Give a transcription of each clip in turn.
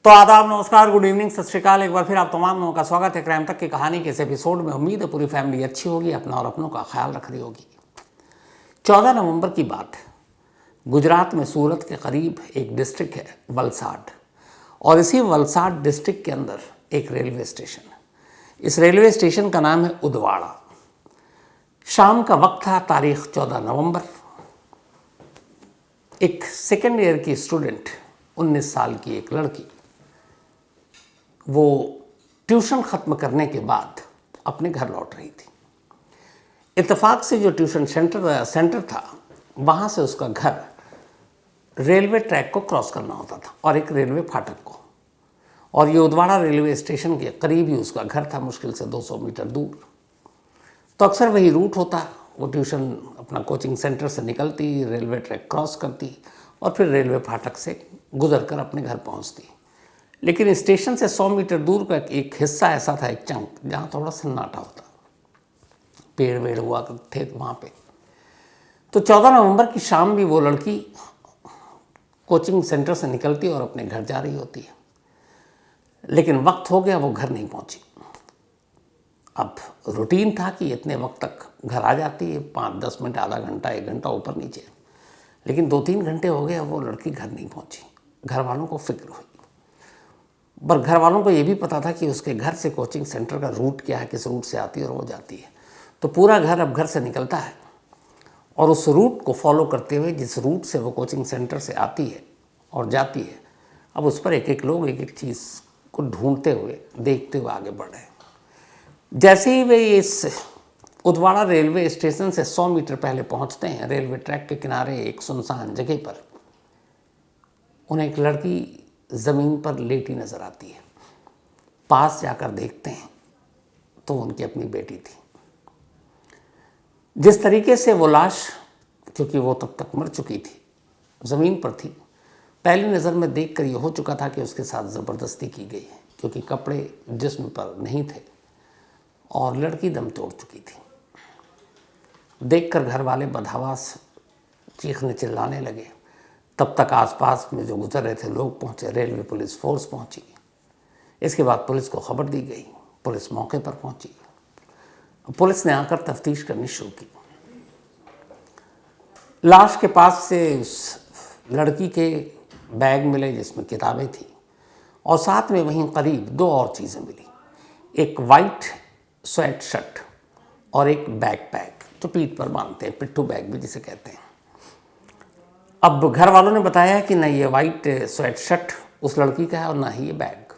तो आदाब, नमस्कार, गुड इवनिंग, सत श्रीकाल। एक बार फिर आप तमाम लोगों का स्वागत है क्राइम तक की कहानी के इस एपिसोड में। उम्मीद है पूरी फैमिली अच्छी होगी, अपना और अपनों का ख्याल रख रही होगी। 14 नवंबर की बात है। गुजरात में सूरत के करीब एक डिस्ट्रिक्ट है वलसाड, और इसी वलसाड डिस्ट्रिक्ट के अंदर एक रेलवे स्टेशन है। इस रेलवे स्टेशन का नाम है उदवाड़ा। शाम का वक्त था, तारीख 14 नवंबर। एक सेकेंड ईयर की स्टूडेंट, 19 साल की एक लड़की, वो ट्यूशन ख़त्म करने के बाद अपने घर लौट रही थी। इत्तेफाक से जो ट्यूशन सेंटर था, वहाँ से उसका घर रेलवे ट्रैक को क्रॉस करना होता था और एक रेलवे फाटक को, और ये उदवाड़ा रेलवे स्टेशन के करीब ही उसका घर था, मुश्किल से 200 मीटर दूर। तो अक्सर वही रूट होता। वो ट्यूशन अपना कोचिंग सेंटर से निकलती, रेलवे ट्रैक क्रॉस करती और फिर रेलवे फाटक से गुजर कर अपने घर पहुँचती। लेकिन स्टेशन से 100 मीटर दूर का एक हिस्सा ऐसा था, एक चंक, जहाँ थोड़ा सन्नाटा होता, पेड़ वेड़ हुआ थे वहाँ पे। तो 14 नवंबर की शाम भी वो लड़की कोचिंग सेंटर से निकलती और अपने घर जा रही होती है, लेकिन वक्त हो गया, वो घर नहीं पहुँची। अब रूटीन था कि इतने वक्त तक घर आ जाती है, 5-10 मिनट, आधा घंटा, 1 घंटा ऊपर नीचे, लेकिन 2-3 घंटे हो गए, वो लड़की घर नहीं पहुँची। घर वालों को फिक्र हुई, पर घर वालों को ये भी पता था कि उसके घर से कोचिंग सेंटर का रूट क्या है, किस रूट से आती है और वो जाती है। तो पूरा घर अब घर से निकलता है और उस रूट को फॉलो करते हुए, जिस रूट से वो कोचिंग सेंटर से आती है और जाती है, अब उस पर एक एक लोग एक एक चीज़ को ढूंढते हुए, देखते हुए आगे बढ़ रहे हैं। जैसे ही वे इस उदवाड़ा रेलवे स्टेशन से 100 मीटर पहले पहुंचते हैं, रेलवे ट्रैक के किनारे एक सुनसान जगह पर उन्हें एक लड़की ज़मीन पर लेटी नज़र आती है। पास जाकर देखते हैं तो उनकी अपनी बेटी थी। जिस तरीके से वो लाश, क्योंकि वो तब तक मर चुकी थी, ज़मीन पर थी, पहली नज़र में देखकर ये हो चुका था कि उसके साथ ज़बरदस्ती की गई है, क्योंकि कपड़े जिस्म पर नहीं थे और लड़की दम तोड़ चुकी थी। देखकर घर वाले बदहवास चीखने चिल्लाने लगे। तब तक आसपास में जो गुजर रहे थे लोग पहुंचे, रेलवे पुलिस फोर्स पहुंची। इसके बाद पुलिस को खबर दी गई, पुलिस मौके पर पहुंची। पुलिस ने आकर तफ्तीश करनी शुरू की। लाश के पास से उस लड़की के बैग मिले जिसमें किताबें थी, और साथ में वहीं करीब 2 और चीज़ें मिली, एक वाइट स्वेट शर्ट और एक बैकपैक जो पीठ पर बांधते हैं, पिट्ठू बैग भी जिसे कहते हैं। अब घर वालों ने बताया कि न ये वाइट स्वेट शर्ट उस लड़की का है और ना ही ये बैग।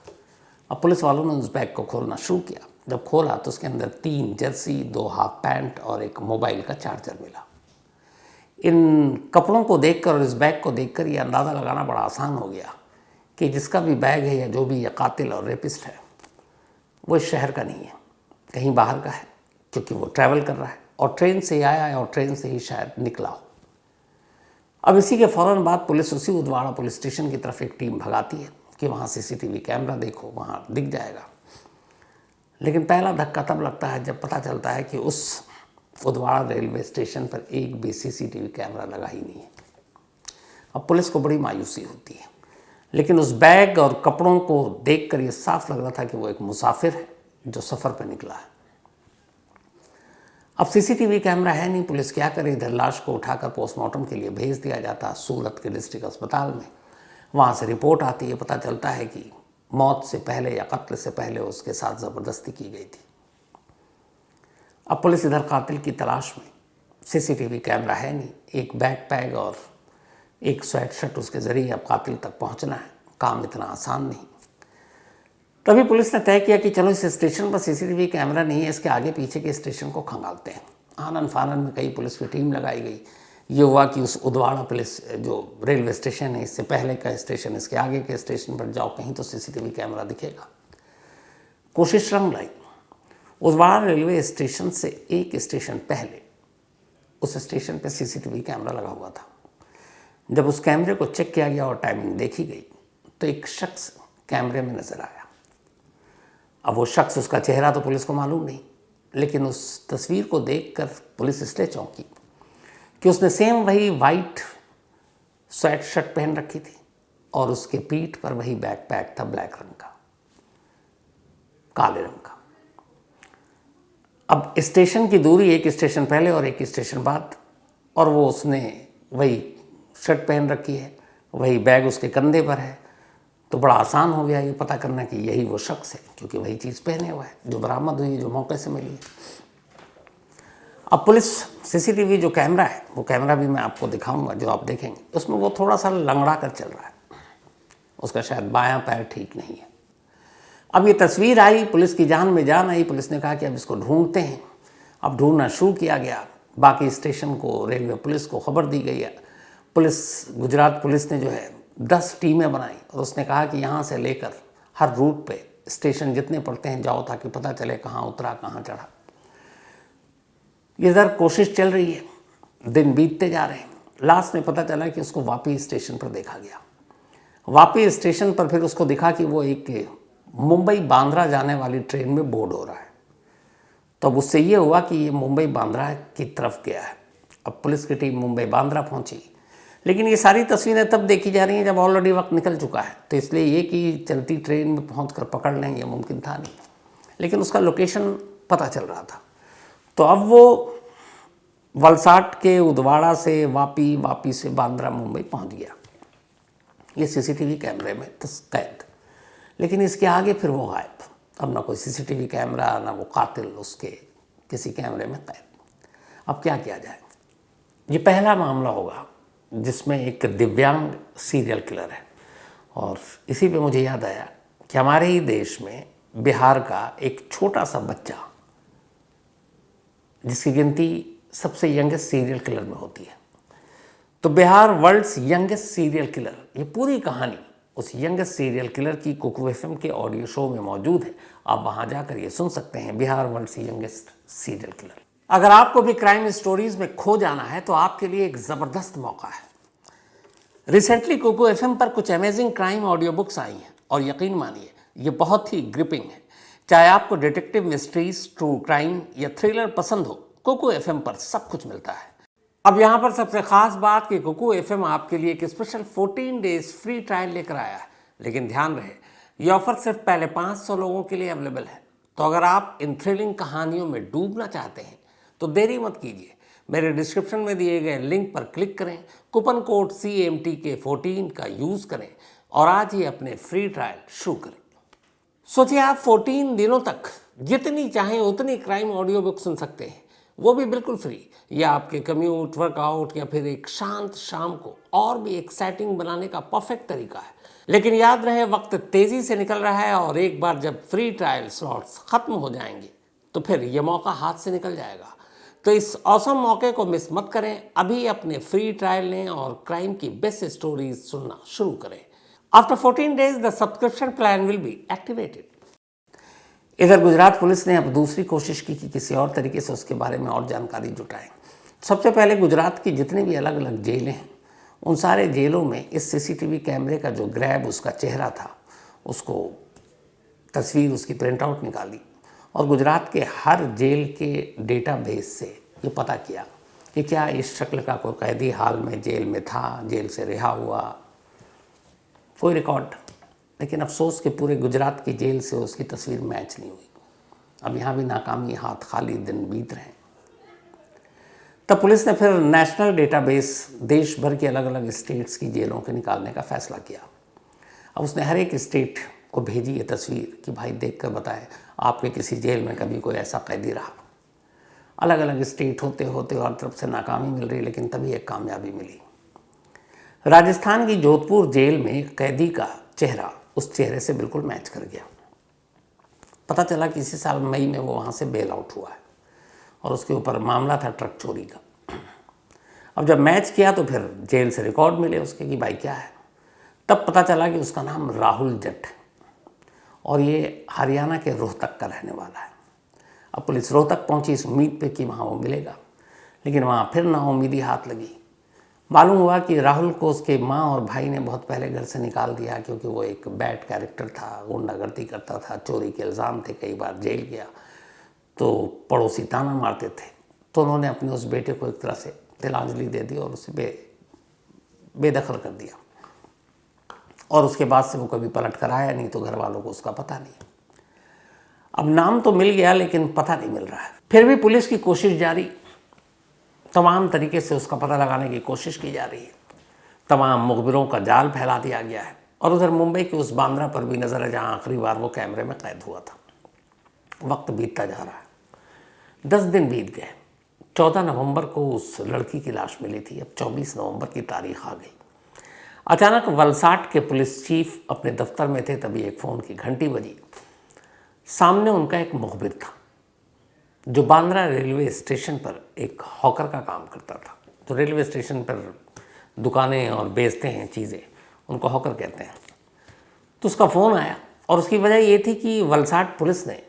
अब पुलिस वालों ने उस बैग को खोलना शुरू किया। जब खोला तो उसके अंदर 3 जर्सी, 2 हाफ पैंट और एक मोबाइल का चार्जर मिला। इन कपड़ों को देखकर और इस बैग को देखकर ये अंदाज़ा लगाना बड़ा आसान हो गया कि जिसका भी बैग है या जो भी ये कातिल और रेपिस्ट है, वो इस शहर का नहीं है, कहीं बाहर का है, क्योंकि वो ट्रैवल कर रहा है और ट्रेन से ही आया है और ट्रेन से ही शायद निकला हो। अब इसी के फ़ौरन बाद पुलिस उसी उदवाड़ा पुलिस स्टेशन की तरफ एक टीम भगाती है कि वहाँ CCTV कैमरा देखो, वहाँ दिख जाएगा। लेकिन पहला धक्का तब लगता है जब पता चलता है कि उस उदवाड़ा रेलवे स्टेशन पर एक भी CCTV कैमरा लगा ही नहीं है। अब पुलिस को बड़ी मायूसी होती है, लेकिन उस बैग और कपड़ों को देखकर ये साफ लग रहा था कि वो एक मुसाफिर है जो सफ़र पर निकला है। अब CCTV कैमरा है नहीं, पुलिस क्या करे? इधर लाश को उठाकर पोस्टमार्टम के लिए भेज दिया जाता सूरत के डिस्ट्रिक्ट अस्पताल में। वहाँ से रिपोर्ट आती है, पता चलता है कि मौत से पहले या कत्ल से पहले उसके साथ ज़बरदस्ती की गई थी। अब पुलिस इधर कातिल की तलाश में, CCTV कैमरा है नहीं, एक बैकपैक और एक स्वेट शर्ट, उसके ज़रिए अब कातिल तक पहुँचना है। काम इतना आसान नहीं। तभी पुलिस ने तय किया कि चलो इस स्टेशन पर CCTV कैमरा नहीं है, इसके आगे पीछे के स्टेशन को खंगालते हैं। आनन फानन में कई पुलिस की टीम लगाई गई। ये हुआ कि उस उदवाड़ा पुलिस जो रेलवे स्टेशन है, इससे पहले का स्टेशन, इसके आगे के स्टेशन पर जाओ, कहीं तो CCTV कैमरा दिखेगा। कोशिश रंग लाई। उदवाड़ा रेलवे स्टेशन से एक स्टेशन पहले उस स्टेशन पर CCTV कैमरा लगा हुआ था। जब उस कैमरे को चेक किया गया और टाइमिंग देखी गई तो एक शख्स कैमरे में नज़र आया। अब वो शख्स, उसका चेहरा तो पुलिस को मालूम नहीं, लेकिन उस तस्वीर को देखकर पुलिस इसलिए चौंकी कि उसने सेम वही वाइट स्वेट शर्ट पहन रखी थी और उसके पीठ पर वही बैकपैक था ब्लैक रंग का, काले रंग का। अब स्टेशन की दूरी एक स्टेशन पहले और एक स्टेशन बाद, और वो उसने वही शर्ट पहन रखी है, वही बैग उसके कंधे पर है, तो बड़ा आसान हो गया ये पता करना कि यही वो शख्स है, क्योंकि वही चीज़ पहने हुआ है जो बरामद हुई, जो मौके से मिली है। अब पुलिस सीसीटीवी जो कैमरा है, वो कैमरा भी मैं आपको दिखाऊंगा, जो आप देखेंगे उसमें वो थोड़ा सा लंगड़ा कर चल रहा है, उसका शायद बायां पैर ठीक नहीं है। अब ये तस्वीर आई, पुलिस की जान में जान आई, पुलिस ने कहा कि अब इसको ढूंढते हैं। अब ढूंढना शुरू किया गया, बाकी स्टेशन को, रेलवे पुलिस को खबर दी गई है। गुजरात पुलिस ने जो है 10 टीमें बनाई और उसने कहा कि यहाँ से लेकर हर रूट पे स्टेशन जितने पड़ते हैं जाओ, ताकि पता चले कहाँ उतरा कहाँ चढ़ा। इधर कोशिश चल रही है, दिन बीतते जा रहे हैं। लास्ट में पता चला कि उसको वापी स्टेशन पर देखा गया। वापी स्टेशन पर फिर उसको दिखा कि वो एक मुंबई बांद्रा जाने वाली ट्रेन में बोर्ड हो रहा है। तो अब उससे ये हुआ कि ये मुंबई बांद्रा की तरफ गया है। अब पुलिस की टीम मुंबई बांद्रा पहुंची, लेकिन ये सारी तस्वीरें तब देखी जा रही हैं जब ऑलरेडी वक्त निकल चुका है, तो इसलिए ये कि चलती ट्रेन में पहुंचकर पकड़ लें ये मुमकिन था नहीं, लेकिन उसका लोकेशन पता चल रहा था। तो अब वो वलसाड के उदवाड़ा से वापी, वापी से बांद्रा मुंबई पहुंच गया, ये सीसीटीवी कैमरे में कैद। लेकिन इसके आगे फिर वो गायब, अब ना कोई सीसीटीवी कैमरा, ना वो कातिल उसके किसी कैमरे में कैद। अब क्या किया जाए? ये पहला मामला होगा जिसमें एक दिव्यांग सीरियल किलर है, और इसी पे मुझे याद आया कि हमारे ही देश में बिहार का एक छोटा सा बच्चा, जिसकी गिनती सबसे यंगेस्ट सीरियल किलर में होती है, तो Bihar world's youngest serial killer, ये पूरी कहानी उस यंगेस्ट सीरियल किलर की कुकू एफएम के ऑडियो शो में मौजूद है। आप वहां जाकर ये सुन सकते हैं, Bihar world's youngest serial killer. अगर आपको भी क्राइम स्टोरीज में खो जाना है तो आपके लिए एक ज़बरदस्त मौका है। रिसेंटली कुकू एफएम पर कुछ amazing crime audio books I हैं, और यकीन मानिए ये बहुत ही ग्रिपिंग है। चाहे आपको डिटेक्टिव मिस्ट्रीज, ट्रू क्राइम या थ्रिलर पसंद हो, कुकू एफएम पर सब कुछ मिलता है। अब यहाँ पर सबसे खास बात कि कुकू एफएम आपके लिए एक स्पेशल 14 डेज फ्री ट्रायल लेकर आया है। लेकिन ध्यान रहे, ये ऑफर सिर्फ पहले 500 लोगों के लिए अवेलेबल है। तो अगर आप इन थ्रिलिंग कहानियों में डूबना चाहते हैं तो देरी मत कीजिए, मेरे डिस्क्रिप्शन में दिए गए लिंक पर क्लिक करें, कूपन कोड CMTK14 का यूज़ करें और आज ही अपने फ्री ट्रायल शुरू करें। सोचिए, आप 14 दिनों तक जितनी चाहें उतनी क्राइम ऑडियो बुक सुन सकते हैं, वो भी बिल्कुल फ्री। या आपके कम्यूट, वर्कआउट या फिर एक शांत शाम को और भी एक्साइटिंग बनाने का परफेक्ट तरीका है। लेकिन याद रहे, वक्त तेज़ी से निकल रहा है और एक बार जब फ्री ट्रायल स्लॉट्स ख़त्म हो जाएंगे तो फिर ये मौका हाथ से निकल जाएगा। तो इस ऑसम मौके को मिस मत करें, अभी अपने फ्री ट्रायल लें और क्राइम की बेस्ट स्टोरीज सुनना शुरू करें। After 14 days the subscription plan will be activated. इधर गुजरात पुलिस ने अब दूसरी कोशिश की कि किसी और तरीके से उसके बारे में और जानकारी जुटाएं। सबसे पहले गुजरात की जितनी भी अलग अलग जेलें हैं, उन सारे जेलों में इस सीसीटीवी कैमरे का जो ग्रैब उसका चेहरा था, उसको तस्वीर उसकी प्रिंट आउट निकाली और गुजरात के हर जेल के डेटाबेस से ये पता किया कि क्या इस शक्ल का कोई कैदी हाल में जेल में था, जेल से रिहा हुआ, कोई रिकॉर्ड। लेकिन अफसोस कि पूरे गुजरात की जेल से उसकी तस्वीर मैच नहीं हुई। अब यहाँ भी नाकामी, हाथ खाली, दिन बीत रहे हैं। तब पुलिस ने फिर नेशनल डेटाबेस देश भर की अलग अलग स्टेट्स की जेलों के निकालने का फैसला किया। अब उसने हर एक स्टेट को भेजी ये तस्वीर कि भाई देखकर बताएं आपके किसी जेल में कभी कोई ऐसा कैदी रहा। अलग अलग स्टेट होते होते हर तरफ से नाकामी मिल रही, लेकिन तभी एक कामयाबी मिली। राजस्थान की जोधपुर जेल में कैदी का चेहरा उस चेहरे से बिल्कुल मैच कर गया। पता चला कि इसी साल मई में वो वहाँ से बेल आउट हुआ है और उसके ऊपर मामला था ट्रक चोरी का। अब जब मैच किया तो फिर जेल से रिकॉर्ड मिले उसके कि भाई क्या है, तब पता चला कि उसका नाम राहुल जट है और ये हरियाणा के रोहतक का रहने वाला है। अब पुलिस रोहतक पहुंची इस उम्मीद पे कि वहाँ वो मिलेगा, लेकिन वहाँ फिर नाउम्मीदी हाथ लगी। मालूम हुआ कि राहुल को उसके माँ और भाई ने बहुत पहले घर से निकाल दिया, क्योंकि वो एक बैड कैरेक्टर था, गुंडागर्दी करता था, चोरी के इल्ज़ाम थे, कई बार जेल गया, तो पड़ोसी ताना मारते थे। तो उन्होंने अपने उस बेटे को एक तरह से तिलांजलि दे दी और उसे बेदखल कर दिया। और उसके बाद से वो कभी पलट कर आया नहीं, तो घर वालों को उसका पता नहीं। अब नाम तो मिल गया लेकिन पता नहीं मिल रहा है। फिर भी पुलिस की कोशिश जारी, तमाम तरीके से उसका पता लगाने की कोशिश की जा रही है, तमाम मुखबिरों का जाल फैला दिया गया है। और उधर मुंबई के उस बांद्रा पर भी नज़र है जहाँ आखिरी बार वो कैमरे में कैद हुआ था। वक्त बीतता जा रहा है, 10 दिन बीत गए। 14 नवंबर को उस लड़की की लाश मिली थी, अब 24 नवंबर की तारीख आ गई। अचानक वलसाड के पुलिस चीफ अपने दफ्तर में थे, तभी एक फ़ोन की घंटी बजी। सामने उनका एक मुखबिर था जो बांद्रा रेलवे स्टेशन पर एक हॉकर का काम करता था। तो रेलवे स्टेशन पर दुकानें और बेचते हैं चीज़ें, उनको हॉकर कहते हैं। तो उसका फ़ोन आया और उसकी वजह ये थी कि वलसाड पुलिस ने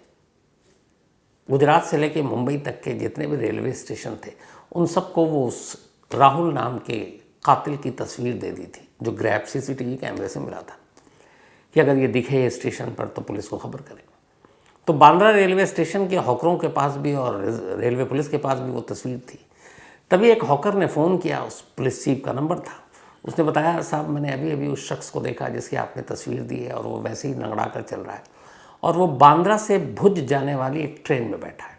गुजरात से लेकर मुंबई तक के जितने भी रेलवे स्टेशन थे उन सबको वो उस राहुल नाम के कातिल की तस्वीर दे दी थी, जो ग्रैब सीसीटीवी कैमरे से मिला था, कि अगर ये दिखे स्टेशन पर तो पुलिस को खबर करें। तो बांद्रा रेलवे स्टेशन के हॉकरों के पास भी और रेलवे पुलिस के पास भी वो तस्वीर थी। तभी एक हॉकर ने फ़ोन किया, उस पुलिस चीफ का नंबर था। उसने बताया, साहब मैंने अभी अभी उस शख्स को देखा जिसकी आपने तस्वीर दी है, और वो वैसे ही लंगड़ा कर चल रहा है, और वो बांद्रा से भुज जाने वाली एक ट्रेन में बैठा है।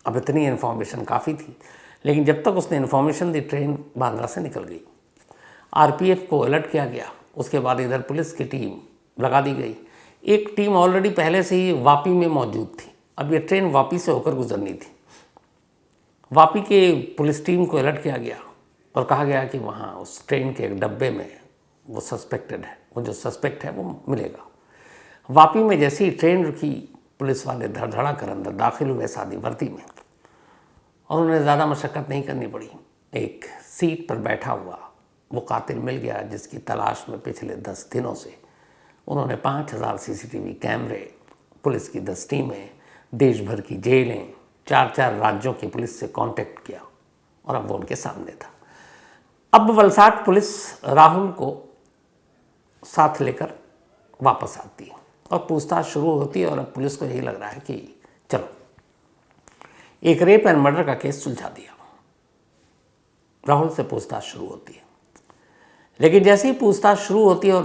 अब इतनी इन्फॉर्मेशन काफ़ी थी, लेकिन जब तक उसने इन्फॉर्मेशन दी ट्रेन बांद्रा से निकल गई। आरपीएफ को अलर्ट किया गया। उसके बाद इधर पुलिस की टीम लगा दी गई। एक टीम ऑलरेडी पहले से ही वापी में मौजूद थी, अब ये ट्रेन वापी से होकर गुजरनी थी। वापी के पुलिस टीम को अलर्ट किया गया और कहा गया कि वहाँ उस ट्रेन के एक डब्बे में वो सस्पेक्टेड है, वो जो सस्पेक्ट है वो मिलेगा। वापी में जैसे ही ट्रेन रुकी, पुलिस वाले धड़धड़ा कर अंदर दाखिल हुए सादी वर्दी में, और उन्हें ज़्यादा मशक्क़त नहीं करनी पड़ी। एक सीट पर बैठा हुआ वो कातिल मिल गया, जिसकी तलाश में पिछले 10 दिनों से उन्होंने 5000 सीसीटीवी कैमरे, पुलिस की 10 टीमें, देश भर की जेलें, 4-4 राज्यों की पुलिस से कांटेक्ट किया, और अब वो उनके सामने था। अब वलसाड पुलिस राहुल को साथ लेकर वापस आती है और पूछताछ शुरू होती है, और अब पुलिस को यही लग रहा है कि चलो एक रेप एंड मर्डर का केस सुलझा दिया। राहुल से पूछताछ शुरू होती है, लेकिन जैसे ही पूछताछ शुरू होती है और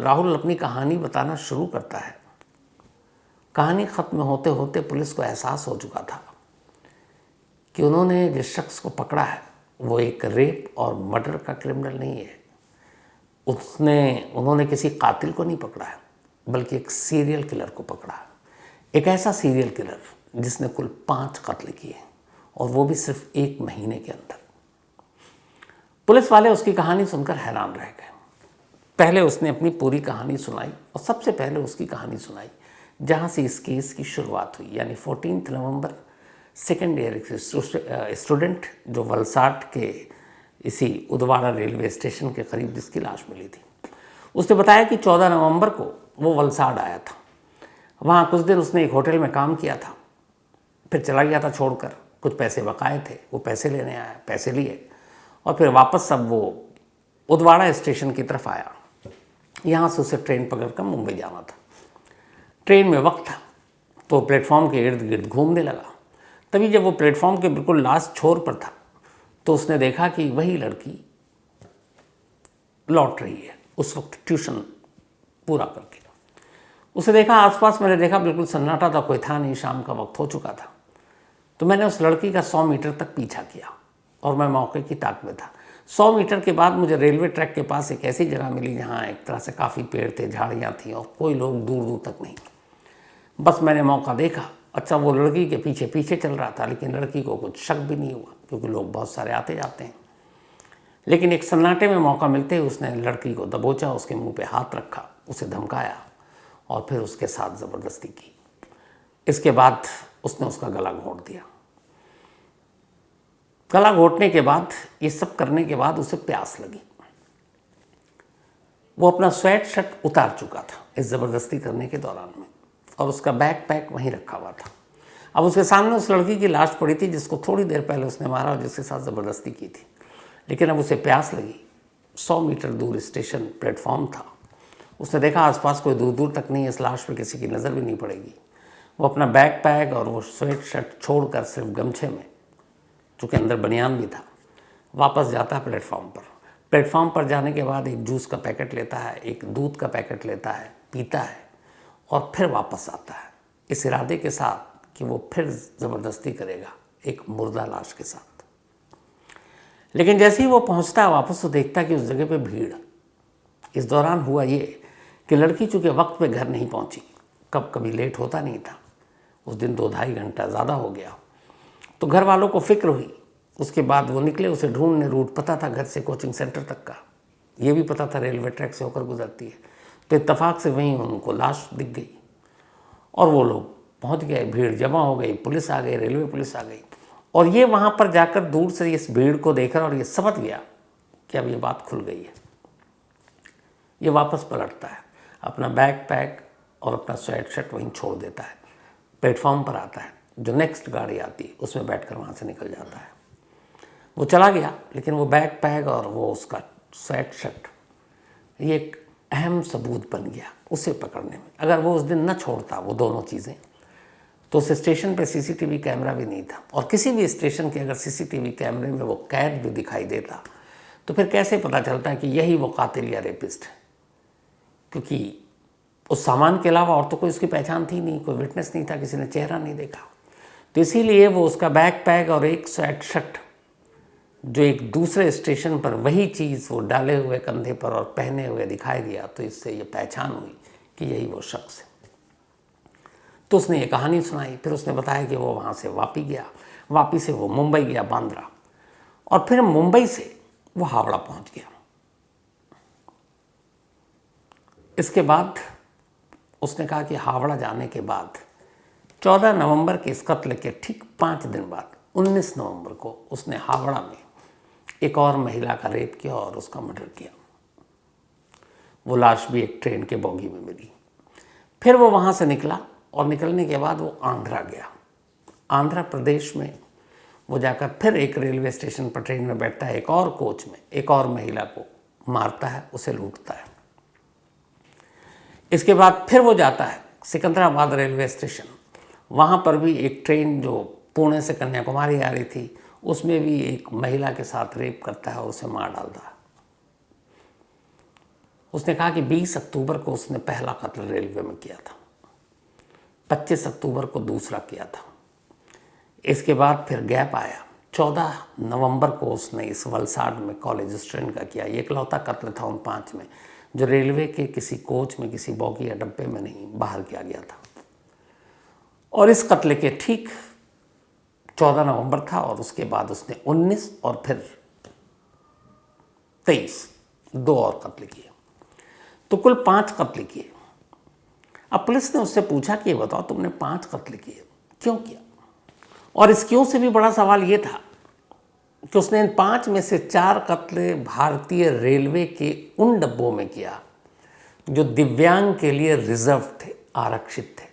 राहुल अपनी कहानी बताना शुरू करता है, कहानी ख़त्म होते होते पुलिस को एहसास हो चुका था कि उन्होंने जिस शख्स को पकड़ा है वो एक रेप और मर्डर का क्रिमिनल नहीं है। उन्होंने किसी कातिल को नहीं पकड़ा है, बल्कि एक सीरियल किलर को पकड़ा है। एक ऐसा सीरियल किलर जिसने कुल 5 कत्ल किए, और वो भी सिर्फ 1 महीने के अंदर। पुलिस वाले उसकी कहानी सुनकर हैरान रह गए। पहले उसने अपनी पूरी कहानी सुनाई, और सबसे पहले उसकी कहानी सुनाई जहाँ से इस केस की शुरुआत हुई, यानी 14 नवंबर, सेकेंड ईयर स्टूडेंट जो वलसाड के इसी उदवाड़ा रेलवे स्टेशन के करीब जिसकी लाश मिली थी। उसने बताया कि 14 नवंबर को वो वलसाड आया था। वहाँ कुछ दिन उसने एक होटल में काम किया था, फिर चला गया था छोड़कर। कुछ पैसे बकाए थे, वो पैसे लेने आया, पैसे लिए, और फिर वापस सब वो उदवाड़ा स्टेशन की तरफ आया। यहाँ से उसे ट्रेन पकड़कर मुंबई जाना था। ट्रेन में वक्त था तो प्लेटफॉर्म के इर्द गिर्द घूमने लगा। तभी जब वो प्लेटफॉर्म के बिल्कुल लास्ट छोर पर था तो उसने देखा कि वही लड़की लौट रही है, उस वक्त ट्यूशन पूरा करके। उसे देखा, आसपास मैंने देखा बिल्कुल सन्नाटा था, कोई था नहीं, शाम का वक्त हो चुका था। तो मैंने उस लड़की का 100 मीटर तक पीछा किया, और मैं मौके की ताक में था। 100 मीटर के बाद मुझे रेलवे ट्रैक के पास एक ऐसी जगह मिली जहाँ एक तरह से काफ़ी पेड़ थे, झाड़ियाँ थी, और कोई लोग दूर दूर तक नहीं। बस मैंने मौका देखा। अच्छा, वो लड़की के पीछे पीछे चल रहा था, लेकिन लड़की को कुछ शक भी नहीं हुआ, क्योंकि लोग बहुत सारे आते जाते हैं। लेकिन एक सन्नाटे में मौका मिलते ही उसने लड़की को दबोचा, उसके मुंह पे हाथ रखा, उसे धमकाया, और फिर उसके साथ ज़बरदस्ती की। इसके बाद उसने उसका गला घोंट दिया। गला घोंटने के बाद, ये सब करने के बाद उसे प्यास लगी। वो अपना स्वेट शर्ट उतार चुका था इस ज़बरदस्ती करने के दौरान में, और उसका बैग पैक वहीं रखा हुआ था। अब उसके सामने उस लड़की की लाश पड़ी थी जिसको थोड़ी देर पहले उसने मारा और जिसके साथ ज़बरदस्ती की थी। लेकिन अब उसे प्यास लगी। 100 मीटर दूर स्टेशन प्लेटफॉर्म था। उसने देखा आसपास कोई दूर दूर तक नहीं, इस लाश पे किसी की नज़र भी नहीं पड़ेगी। वो अपना बैग पैक और वो स्वेट शर्ट छोड़कर सिर्फ गमछे में, चूँकि अंदर बनियान भी था, वापस जाता है प्लेटफॉर्म पर। प्लेटफॉर्म पर जाने के बाद एक जूस का पैकेट लेता है, एक दूध का पैकेट लेता है, पीता है और फिर वापस आता है इस इरादे के साथ कि वो फिर ज़बरदस्ती करेगा एक मुर्दा लाश के साथ। लेकिन जैसे ही वो पहुंचता है वापस तो देखता है कि उस जगह पे भीड़। इस दौरान हुआ ये कि लड़की चूँकि वक्त पे घर नहीं पहुंची, कभी लेट होता नहीं था, उस दिन 2-2.5 घंटा ज़्यादा हो गया, तो घर वालों को फिक्र हुई। उसके बाद वो निकले, उसे ढूंढने, रूट पता था घर से कोचिंग सेंटर तक का, ये भी पता था रेलवे ट्रैक से होकर गुजरती है, तो इत्तेफाक से वहीं उनको लाश दिख गई और वो लोग पहुंच गए, भीड़ जमा हो गई, पुलिस आ गई, रेलवे पुलिस आ गई। और ये वहाँ पर जाकर दूर से इस भीड़ को देखा और ये समझ गया कि अब ये बात खुल गई है। ये वापस पलटता है, अपना बैग पैक और अपना स्वेट शर्ट वहीं छोड़ देता है, प्लेटफॉर्म पर आता है, जो नेक्स्ट गाड़ी आती है उसमें बैठकर वहाँ से निकल जाता है। वो चला गया, लेकिन वो बैग पैक और वो उसका स्वेट शर्ट ये एक अहम सबूत बन गया उसे पकड़ने में। अगर वो उस दिन न छोड़ता वो दोनों चीज़ें, तो उस स्टेशन पे सीसीटीवी कैमरा भी नहीं था, और किसी भी स्टेशन के अगर सीसीटीवी कैमरे में वो कैद भी दिखाई देता तो फिर कैसे पता चलता है कि यही वो कातिल या रेपिस्ट है, क्योंकि उस सामान के अलावा और तो कोई उसकी पहचान थी नहीं, कोई विटनेस नहीं था, किसी ने चेहरा नहीं देखा। तो इसीलिए वो उसका बैग पैक और एक स्वेट शर्ट जो एक दूसरे स्टेशन पर वही चीज़ वो डाले हुए कंधे पर और पहने हुए दिखाई दिया, तो इससे ये पहचान हुई कि यही वो शख्स है। तो उसने ये कहानी सुनाई, फिर उसने बताया कि वो वहाँ से वापी से वो मुंबई गया, बांद्रा, और फिर मुंबई से वो हावड़ा पहुँच गया। इसके बाद उसने कहा कि हावड़ा जाने के बाद 14 नवंबर के इस कत्ल के ठीक 5 दिन बाद 19 नवंबर को उसने हावड़ा में एक और महिला का रेप किया और उसका मर्डर किया। वो लाश भी एक ट्रेन के बोगी में मिली। फिर वो वहाँ से निकला और निकलने के बाद वो आंध्रा गया। आंध्र प्रदेश में वो जाकर फिर एक रेलवे स्टेशन पर ट्रेन में बैठता है, एक और कोच में एक और महिला को मारता है, उसे लूटता है। इसके बाद फिर वो जाता है सिकंदराबाद रेलवे स्टेशन, वहाँ पर भी एक ट्रेन जो पुणे से कन्याकुमारी आ रही थी उसमें भी एक महिला के साथ रेप करता है और उसे मार डालता है। उसने कहा कि 20 अक्टूबर को उसने पहला कत्ल रेलवे में किया था, 25 अक्टूबर को दूसरा किया था। इसके बाद फिर गैप आया, 14 नवंबर को उसने इस वलसाड में कॉलेज स्टूडेंट का किया। ये इकलौता कत्ल था उन 5 में जो रेलवे के किसी कोच में, किसी बोगी या डब्बे में नहीं, बाहर किया गया था। और इस कत्ल के ठीक 14 नवंबर था और उसके बाद उसने 19 और फिर 23 2 और कत्ल किए, तो कुल 5 कत्ल किए। अब पुलिस ने उससे पूछा कि ये बताओ तुमने 5 कत्ल किए, क्यों किया? और इस क्यों से भी बड़ा सवाल ये था कि उसने इन 5 में से 4 कत्ल भारतीय रेलवे के उन डब्बों में किया जो दिव्यांग के लिए रिजर्व थे, आरक्षित थे।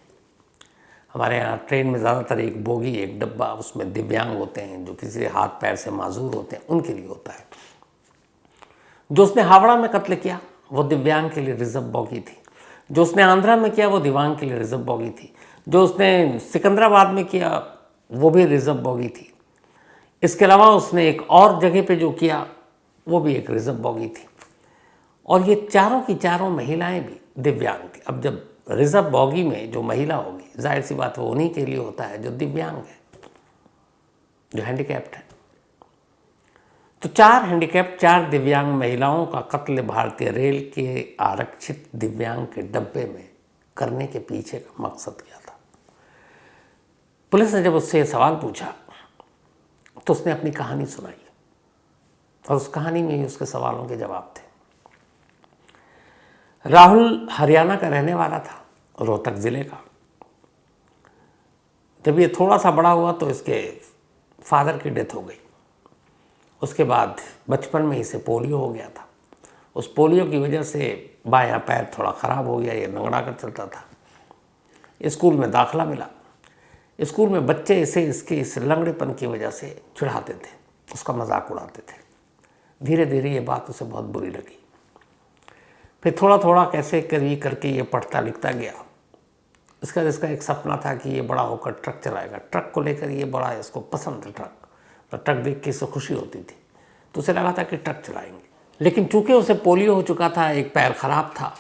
हमारे यहाँ ट्रेन में ज़्यादातर एक बोगी, एक डब्बा, उसमें दिव्यांग होते हैं, जो किसी हाथ पैर से माजूर होते हैं, उनके लिए होता है। जो उसने हावड़ा में कत्ल किया वो दिव्यांग के लिए रिजर्व बोगी थी। जो उसने आंध्रा में किया वो दिव्यांग के लिए रिजर्व बोगी थी। जो उसने सिकंदराबाद में किया वो भी रिजर्व बोगी थी। इसके अलावा उसने एक और जगह पे जो किया वो भी एक रिजर्व बोगी थी। और ये चारों की चारों महिलाएं भी दिव्यांग थी। अब जब रिजर्व बोगी में जो महिला होगी, जाहिर सी बात वो उन्हीं के लिए होता है जो दिव्यांग है, जो हैंडीकैप्ड है। तो 4 हैंडीकैप्ड, 4 दिव्यांग महिलाओं का कत्ल भारतीय रेल के आरक्षित दिव्यांग के डब्बे में करने के पीछे का मकसद क्या था? पुलिस ने जब उससे सवाल पूछा तो उसने अपनी कहानी सुनाई और उस कहानी में ही उसके सवालों के जवाब थे। राहुल हरियाणा का रहने वाला था, रोहतक ज़िले का। जब ये थोड़ा सा बड़ा हुआ तो इसके फादर की डेथ हो गई। उसके बाद बचपन में इसे पोलियो हो गया था। उस पोलियो की वजह से बायां पैर थोड़ा ख़राब हो गया, ये नंगड़ा कर चलता था। स्कूल में दाखिला मिला। स्कूल में बच्चे इसे इसके इस लंगड़ेपन की वजह से चिढ़ाते थे, उसका मजाक उड़ाते थे। धीरे धीरे ये बात उसे बहुत बुरी लगी। फिर थोड़ा थोड़ा कैसे करके ये पढ़ता लिखता गया। इसका एक सपना था कि ये बड़ा होकर ट्रक चलाएगा। ट्रक को लेकर ये बड़ा इसको पसंद है ट्रक, तो ट्रक देख के इसको खुशी होती थी। तो उसे लगा था कि ट्रक चलाएंगे। लेकिन चूंकि उसे पोलियो हो चुका था, एक पैर खराब था,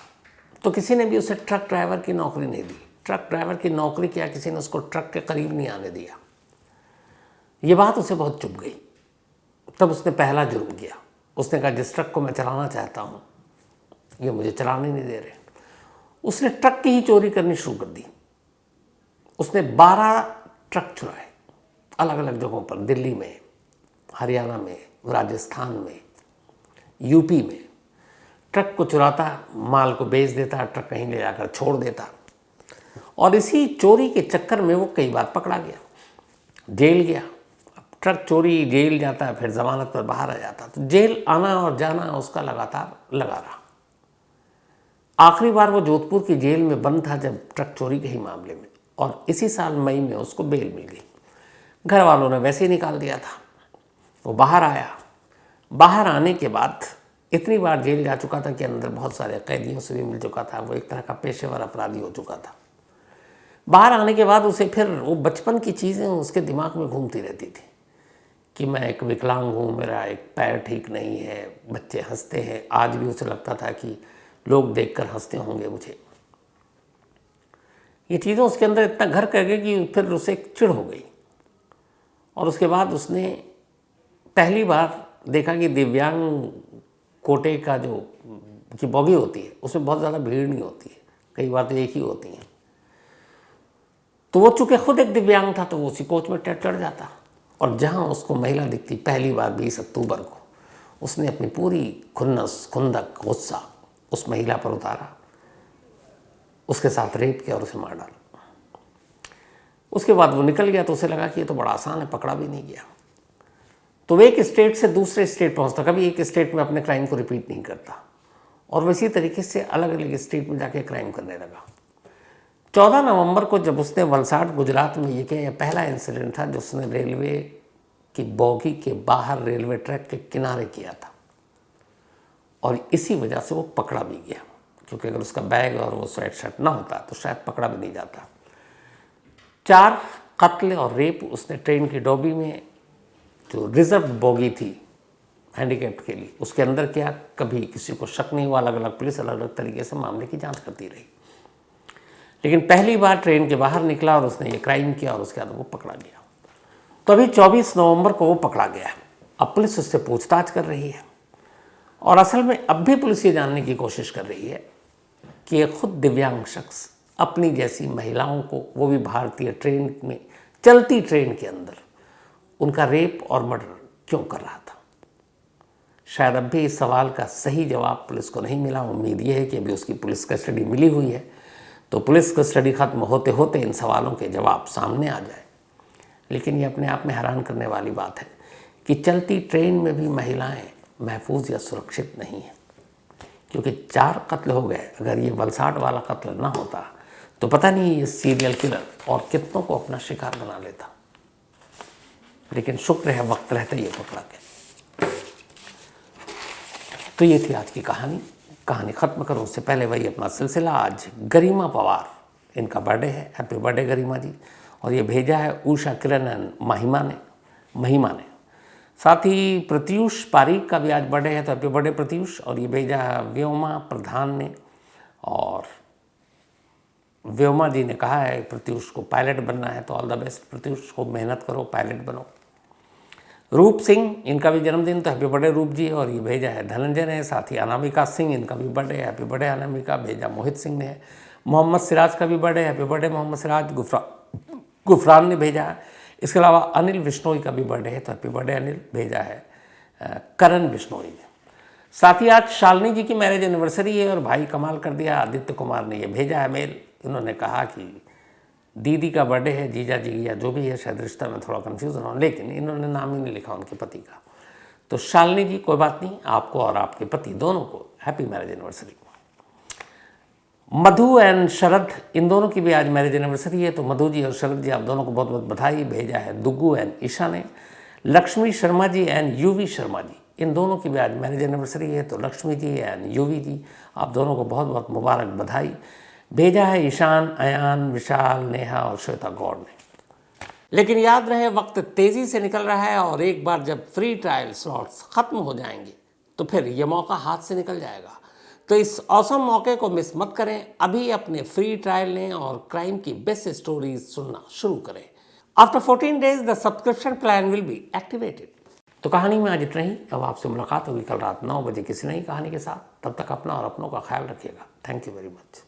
तो किसी ने भी उसे ट्रक ड्राइवर की नौकरी नहीं दी। ट्रक ड्राइवर की नौकरी किया, किसी ने उसको ट्रक के करीब नहीं आने दिया। ये बात उसे बहुत चुभ गई। तब उसने पहला जुर्म किया। उसने कहा जिस ट्रक को मैं चलाना चाहता हूँ ये मुझे चलाने नहीं दे रहे। उसने ट्रक की ही चोरी करनी शुरू कर दी। उसने 12 ट्रक चुराए अलग अलग जगहों पर, दिल्ली में, हरियाणा में, राजस्थान में, यूपी में। ट्रक को चुराता, माल को बेच देता, ट्रक कहीं ले जाकर छोड़ देता। और इसी चोरी के चक्कर में वो कई बार पकड़ा गया, जेल गया। अब ट्रक चोरी, जेल जाता है, फिर जमानत पर बाहर आ जाता। तो जेल आना और जाना उसका लगातार लगा रहा। आखिरी बार वो जोधपुर की जेल में बंद था जब ट्रक चोरी के ही मामले में, और इसी साल मई में उसको बेल मिल गई। घर वालों ने वैसे ही निकाल दिया था। वो बाहर आया। बाहर आने के बाद इतनी बार जेल जा चुका था कि अंदर बहुत सारे कैदियों से भी मिल चुका था। वो एक तरह का पेशेवर अपराधी हो चुका था। बाहर आने के बाद उसे फिर वो बचपन की चीज़ें उसके दिमाग में घूमती रहती थी कि मैं एक विकलांग हूँ, मेरा एक पैर ठीक नहीं है, बच्चे हंसते हैं। आज भी उसे लगता था कि लोग देखकर हंसते होंगे मुझे। ये चीज़ें उसके अंदर इतना घर कर गई कि फिर उसे एक चिढ़ हो गई। और उसके बाद उसने पहली बार देखा कि दिव्यांग कोटे का जो की बॉगी होती है उसमें बहुत ज़्यादा भीड़ नहीं होती है, कई बार तो एक ही होती है। तो वो चूँकि खुद एक दिव्यांग था तो वो उसी कोच में चढ़ जाता, और जहाँ उसको महिला दिखती पहली बार 20 अक्टूबर को, उसने अपनी पूरी खुन्नस, खुंदक, गुस्सा उस महिला पर उतारा, उसके साथ रेप किया और उसे मार डाला। उसके बाद वो निकल गया तो उसे लगा कि ये तो बड़ा आसान है, पकड़ा भी नहीं गया। तो वो एक स्टेट से दूसरे स्टेट पहुंचता, कभी एक स्टेट में अपने क्राइम को रिपीट नहीं करता, और वैसी तरीके से अलग अलग स्टेट में जाके क्राइम करने लगा। 14 नवंबर को जब उसने वलसाड गुजरात में ये किया, यह पहला इंसिडेंट था जो उसने रेलवे की बॉगी के बाहर रेलवे ट्रैक के किनारे किया था, और इसी वजह से वो पकड़ा भी गया, क्योंकि अगर उसका बैग और वो स्वेट शर्ट ना होता तो शायद पकड़ा भी नहीं जाता। 4 कत्ल और रेप उसने ट्रेन की डॉबी में, जो रिजर्व बोगी थी हैंडीकैप्ड के लिए, उसके अंदर किया। कभी किसी को शक नहीं हुआ। अलग अलग पुलिस अलग अलग तरीके से मामले की जांच करती रही, लेकिन पहली बार ट्रेन के बाहर निकला और उसने ये क्राइम किया, और उसके बाद वो पकड़ा गया। तो अभी 24 नवंबर को वो पकड़ा गया। अब पुलिस उससे पूछताछ कर रही है, और असल में अब भी पुलिस ये जानने की कोशिश कर रही है कि ये खुद दिव्यांग शख्स अपनी जैसी महिलाओं को, वो भी भारतीय ट्रेन में, चलती ट्रेन के अंदर, उनका रेप और मर्डर क्यों कर रहा था। शायद अब भी इस सवाल का सही जवाब पुलिस को नहीं मिला। उम्मीद ये है कि अभी उसकी पुलिस कस्टडी मिली हुई है, तो पुलिस कस्टडी खत्म होते होते इन सवालों के जवाब सामने आ जाए। लेकिन ये अपने आप में हैरान करने वाली बात है कि चलती ट्रेन में भी महिलाएं महफूज या सुरक्षित नहीं हैं, क्योंकि 4 कत्ल हो गए। अगर ये वलसाड वाला कत्ल ना होता तो पता नहीं ये सीरियल किलर और कितनों को अपना शिकार बना लेता। लेकिन शुक्र है वक्त रहते ये पकड़ा गया। तो ये थी आज की कहानी ख़त्म करूँ उससे पहले वही अपना सिलसिला। आज गरिमा पवार, इनका बर्थडे है। हैप्पी बर्थडे गरिमा जी। और ये भेजा है उषा किरण एंड महिमा ने। साथ ही प्रत्यूष पारीक का भी आज बर्थडे है, तो हैप्पी बर्थडे प्रत्यूष। और ये भेजा है व्योमा प्रधान ने, और व्योमा जी ने कहा है प्रत्यूष को पायलट बनना है, तो ऑल द बेस्ट प्रत्यूष को, मेहनत करो, पायलट बनो। रूप सिंह, इनका भी जन्मदिन, तो हैप्पी बर्थडे रूप जी। और ये भेजा है धनंजय ने। साथ ही अनामिका सिंह, इनका भी बर्थडे, हैप्पी बर्थडे अनामिका। भेजा मोहित सिंह ने। मोहम्मद सिराज का भी birthday, happy birthday Mohammed Siraj. Gufran ने भेजा है। इसके अलावा अनिल बिश्नोई का भी बर्थडे है, तो हैप्पी बर्थडे अनिल। भेजा है करण बिश्नोई ने। साथ ही आज शालिनी जी की मैरिज एनिवर्सरी है, और भाई कमाल कर दिया, आदित्य कुमार ने ये भेजा है मेल। इन्होंने कहा कि दीदी का बर्थडे है, जीजा जी या जो भी है, शायद रिश्ता में थोड़ा कन्फ्यूज़न हो, लेकिन इन्होंने नाम ही नहीं लिखा उनके पति का। तो शालिनी जी, कोई बात नहीं, आपको और आपके पति दोनों को happy marriage anniversary. Madhu and Sharad, इन दोनों की भी आज मैरिज एनिवर्सरी है, तो मधु जी और शरद जी, आप दोनों को बहुत बहुत बधाई। भेजा है दुग्गू एंड ईशा ने। लक्ष्मी शर्मा जी एंड यूवी शर्मा जी, इन दोनों की भी आज मैरिज एनिवर्सरी है, तो लक्ष्मी जी एंड यूवी जी, आप दोनों को बहुत बहुत मुबारक बधाई। भेजा है ईशान, अयान, विशाल, नेहा और श्वेता गौड़ ने। लेकिन याद रहे, वक्त तेज़ी से निकल रहा है, और एक बार जब फ्री ट्रायल स्लॉट्स ख़त्म हो जाएंगे तो फिर ये मौका हाथ से निकल जाएगा। तो इस औसम मौके को मिस मत करें। अभी अपने फ्री ट्रायल लें और क्राइम की बेस्ट स्टोरीज सुनना शुरू करें। After 14 days the subscription plan will be activated. तो कहानी में आज इतना ही। अब आपसे मुलाकात होगी कल रात 9 बजे किसी नई कहानी के साथ। तब तक अपना और अपनों का ख्याल रखिएगा। Thank you very much.